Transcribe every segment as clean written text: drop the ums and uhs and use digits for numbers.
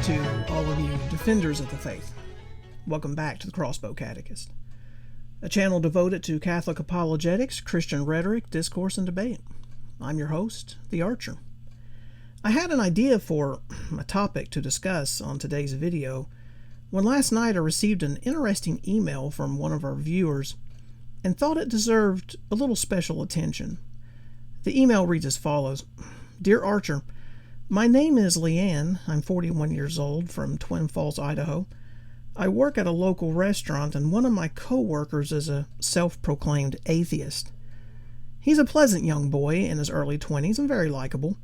to all of you defenders of the faith. Welcome back to the Crossbow Catechist, a channel devoted to Catholic apologetics, Christian rhetoric, discourse, and debate. I'm your host, The Archer. I had an idea for a topic to discuss on today's video when last night I received an interesting email from one of our viewers and thought it deserved a little special attention. The email reads as follows. Dear Archer, my name is Leanne. I'm 41 years old from Twin Falls, Idaho. I work at a local restaurant and one of my co-workers is a self-proclaimed atheist. He's a pleasant young boy in his early 20s and very likable.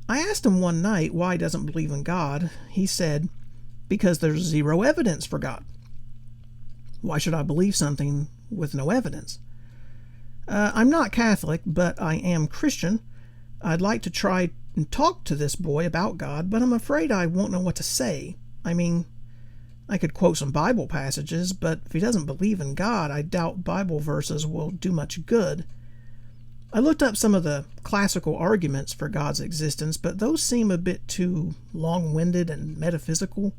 I asked him one night why he doesn't believe in God. He said, because there's zero evidence for God. Why should I believe something with no evidence? I'm not Catholic, but I am Christian. I'd like to try and talk to this boy about God, but I'm afraid I won't know what to say. I mean, I could quote some Bible passages, but if he doesn't believe in God, I doubt Bible verses will do much good. I looked up some of the classical arguments for God's existence, but those seem a bit too long-winded and metaphysical.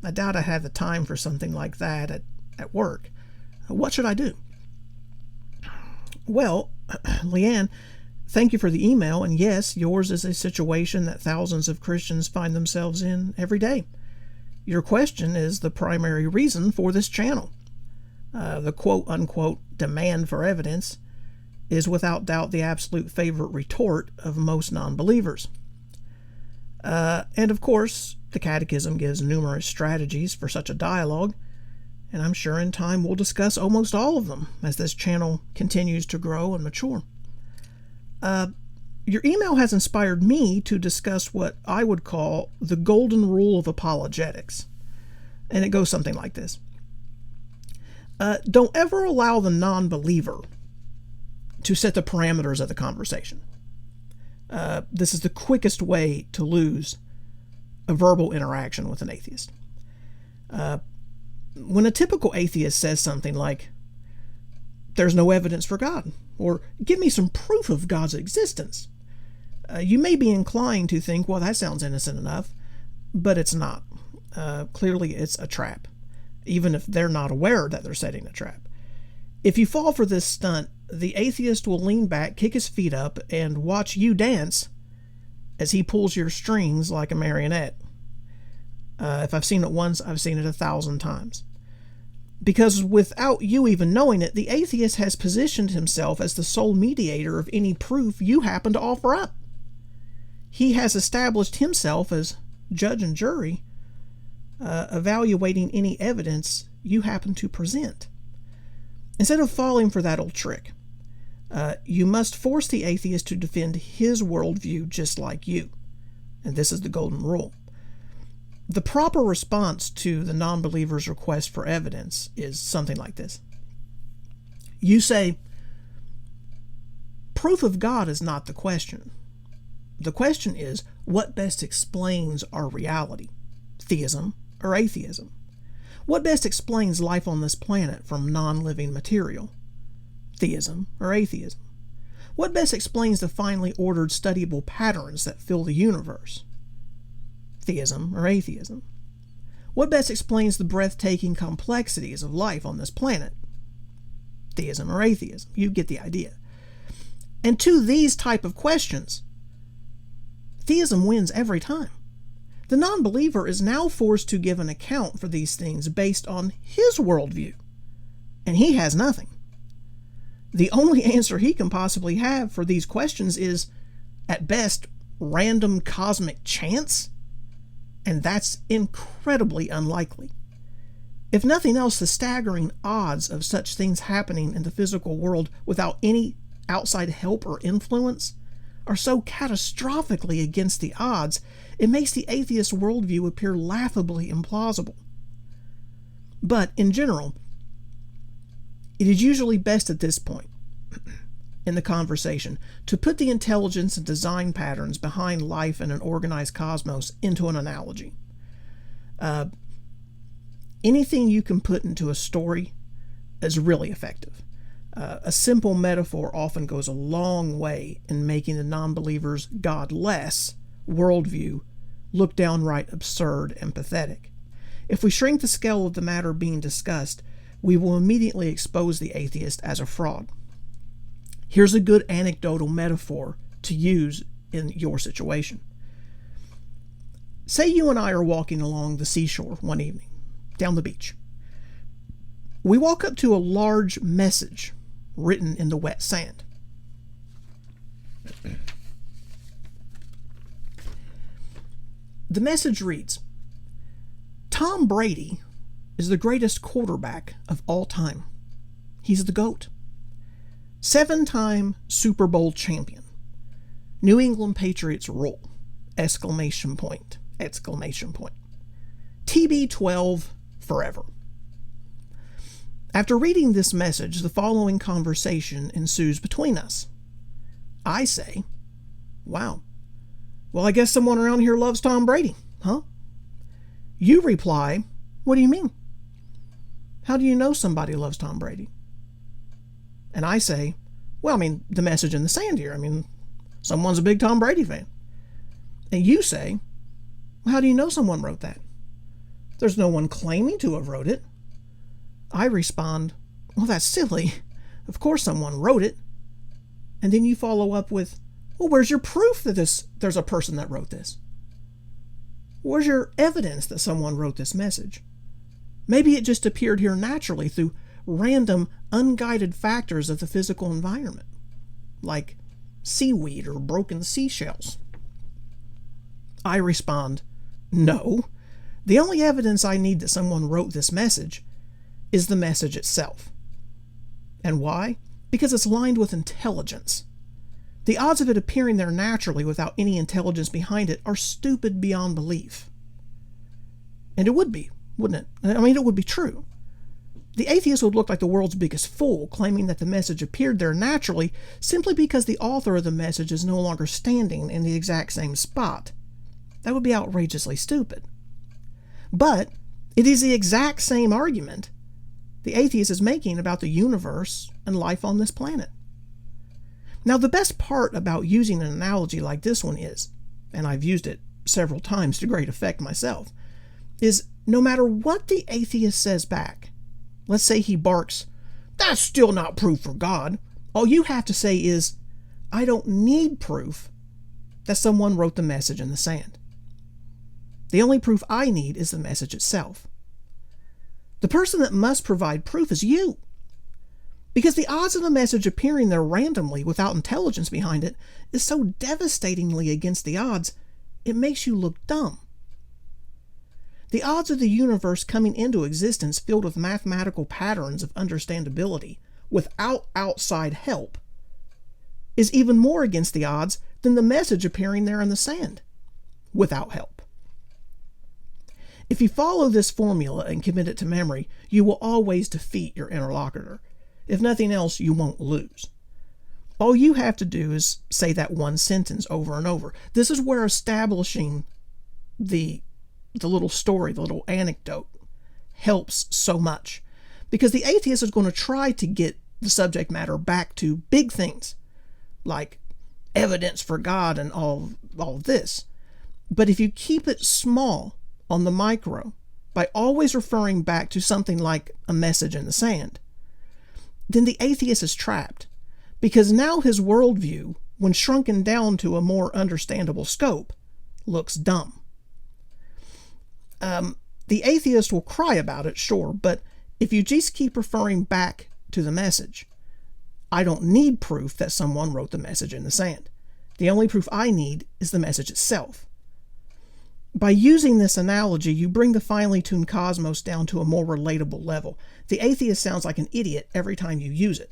I doubt I have the time for something like that at work. What should I do? Well, Leanne, thank you for the email, and yes, yours is a situation that thousands of Christians find themselves in every day. Your question is the primary reason for this channel. The quote-unquote demand for evidence is without doubt the absolute favorite retort of most non-believers. And of course, the Catechism gives numerous strategies for such a dialogue, and I'm sure in time we'll discuss almost all of them as this channel continues to grow and mature. Your email has inspired me to discuss what I would call the golden rule of apologetics. And it goes something like this. Don't ever allow the non-believer to set the parameters of the conversation. This is the quickest way to lose a verbal interaction with an atheist. When a typical atheist says something like, there's no evidence for God, or give me some proof of God's existence, you may be inclined to think, well, that sounds innocent enough, but it's not. Clearly, it's a trap, even if they're not aware that they're setting a trap. If you fall for this stunt, the atheist will lean back, kick his feet up, and watch you dance as he pulls your strings like a marionette. If I've seen it once, I've seen it 1,000 times. Because without you even knowing it, the atheist has positioned himself as the sole mediator of any proof you happen to offer up. He has established himself as judge and jury, evaluating any evidence you happen to present. Instead of falling for that old trick, you must force the atheist to defend his worldview just like you. And this is the golden rule. The proper response to the non-believer's request for evidence is something like this. You say, proof of God is not the question. The question is, what best explains our reality, theism or atheism? What best explains life on this planet from non-living material, theism or atheism? What best explains the finely ordered studyable patterns that fill the universe, theism or atheism? What best explains the breathtaking complexities of life on this planet, theism or atheism? You get the idea. And to these type of questions, theism wins every time. The non-believer is now forced to give an account for these things based on his worldview, and he has nothing. The only answer he can possibly have for these questions is, at best, random cosmic chance, and that's incredibly unlikely. If nothing else, the staggering odds of such things happening in the physical world without any outside help or influence are so catastrophically against the odds, it makes the atheist worldview appear laughably implausible. But in general, it is usually best at this point in the conversation to put the intelligence and design patterns behind life in an organized cosmos into an analogy. Anything you can put into a story is really effective. A simple metaphor often goes a long way in making the non-believer's God-less worldview look downright absurd and pathetic. If we shrink the scale of the matter being discussed, we will immediately expose the atheist as a fraud. Here's a good anecdotal metaphor to use in your situation. Say you and I are walking along the seashore one evening, down the beach. We walk up to a large message written in the wet sand. The message reads, "Tom Brady is the greatest quarterback of all time. He's the GOAT. 7-time Super Bowl champion. New England Patriots rule! Exclamation point, exclamation point. TB12 forever." After reading this message, the following conversation ensues between us. I say, "Wow. Well, I guess someone around here loves Tom Brady, huh?" You reply, "What do you mean? How do you know somebody loves Tom Brady?" And I say, "Well, the message in the sand here. Someone's a big Tom Brady fan." And you say, "How do you know someone wrote that? There's no one claiming to have wrote it." I respond, "Well, that's silly. Of course someone wrote it." And then you follow up with, "Well, where's your proof that there's a person that wrote this? Where's your evidence that someone wrote this message? Maybe it just appeared here naturally through random, unguided factors of the physical environment, like seaweed or broken seashells." I respond, "No. The only evidence I need that someone wrote this message is the message itself." And why? Because it's lined with intelligence. The odds of it appearing there naturally without any intelligence behind it are stupid beyond belief. And it would be, wouldn't it? It would be true. The atheist would look like the world's biggest fool, claiming that the message appeared there naturally simply because the author of the message is no longer standing in the exact same spot. That would be outrageously stupid. But it is the exact same argument the atheist is making about the universe and life on this planet. Now, the best part about using an analogy like this one is, and I've used it several times to great effect myself, is no matter what the atheist says back, let's say he barks, "That's still not proof for God," all you have to say is, "I don't need proof that someone wrote the message in the sand. The only proof I need is the message itself." The person that must provide proof is you, because the odds of the message appearing there randomly without intelligence behind it is so devastatingly against the odds, it makes you look dumb. The odds of the universe coming into existence filled with mathematical patterns of understandability without outside help is even more against the odds than the message appearing there in the sand without help. If you follow this formula and commit it to memory, you will always defeat your interlocutor. If nothing else, you won't lose. All you have to do is say that one sentence over and over. This is where establishing the little story, the little anecdote, helps so much. Because the atheist is going to try to get the subject matter back to big things, like evidence for God and all of this. But if you keep it small on the micro, by always referring back to something like a message in the sand, then the atheist is trapped, because now his worldview, when shrunken down to a more understandable scope, looks dumb. The atheist will cry about it, sure, but if you just keep referring back to the message, "I don't need proof that someone wrote the message in the sand. The only proof I need is the message itself." By using this analogy, you bring the finely tuned cosmos down to a more relatable level. The atheist sounds like an idiot every time you use it.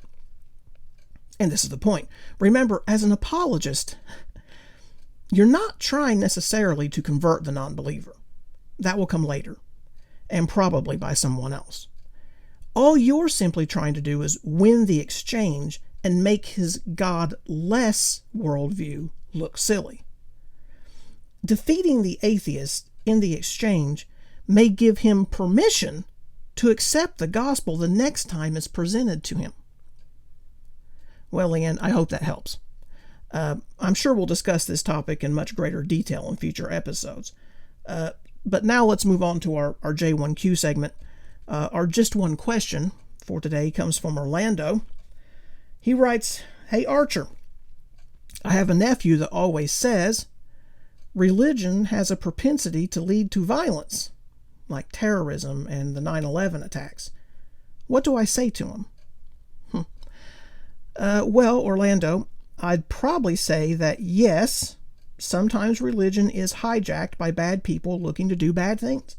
And this is the point. Remember, as an apologist, you're not trying necessarily to convert the non-believer. That will come later, and probably by someone else. All you're simply trying to do is win the exchange and make his God-less worldview look silly. Defeating the atheist in the exchange may give him permission to accept the gospel the next time it's presented to him. Well, Leanne, I hope that helps. I'm sure we'll discuss this topic in much greater detail in future episodes. But now let's move on to our J1Q segment. Our just one question for today comes from Orlando. He writes, "Hey Archer, I have a nephew that always says religion has a propensity to lead to violence, like terrorism and the 9/11 attacks. What do I say to him?" Well, Orlando, I'd probably say that yes, sometimes religion is hijacked by bad people looking to do bad things.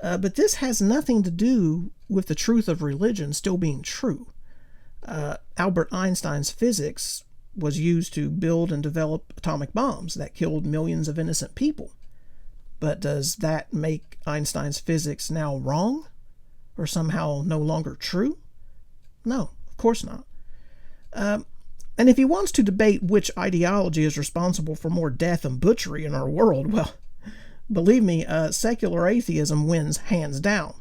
But this has nothing to do with the truth of religion still being true. Albert Einstein's physics was used to build and develop atomic bombs that killed millions of innocent people. But does that make Einstein's physics now wrong? Or somehow no longer true? No, of course not. And if he wants to debate which ideology is responsible for more death and butchery in our world, well, believe me, secular atheism wins hands down.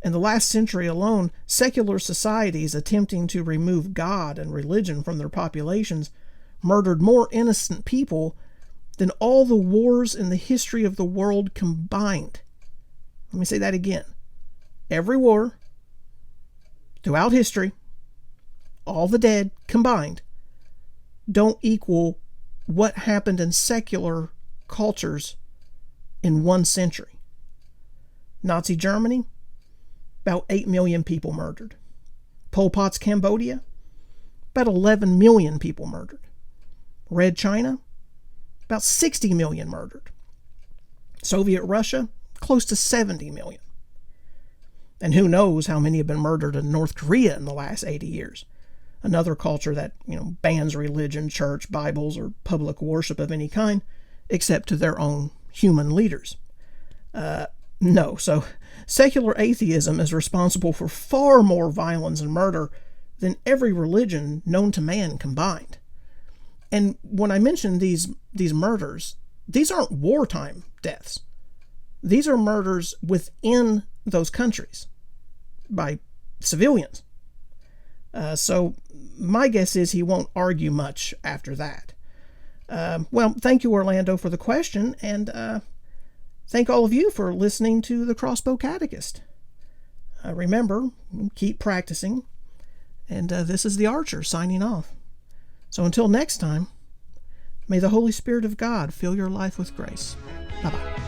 In the last century alone, secular societies attempting to remove God and religion from their populations murdered more innocent people than all the wars in the history of the world combined. Let me say that again. Every war throughout history, all the dead combined, don't equal what happened in secular cultures in 1 century. Nazi Germany, about 8 million people murdered. Pol Pot's Cambodia, about 11 million people murdered. Red China, about 60 million murdered. Soviet Russia, close to 70 million. And who knows how many have been murdered in North Korea in the last 80 years. Another culture that, bans religion, church, Bibles, or public worship of any kind, except to their own human leaders. No, so secular atheism is responsible for far more violence and murder than every religion known to man combined. And when I mention these murders, these aren't wartime deaths. These are murders within those countries by civilians. So my guess is he won't argue much after that. Well, thank you, Orlando, for the question, and thank all of you for listening to the Crossbow Catechist. Remember, keep practicing, and this is the Archer signing off. So until next time, may the Holy Spirit of God fill your life with grace. Bye-bye.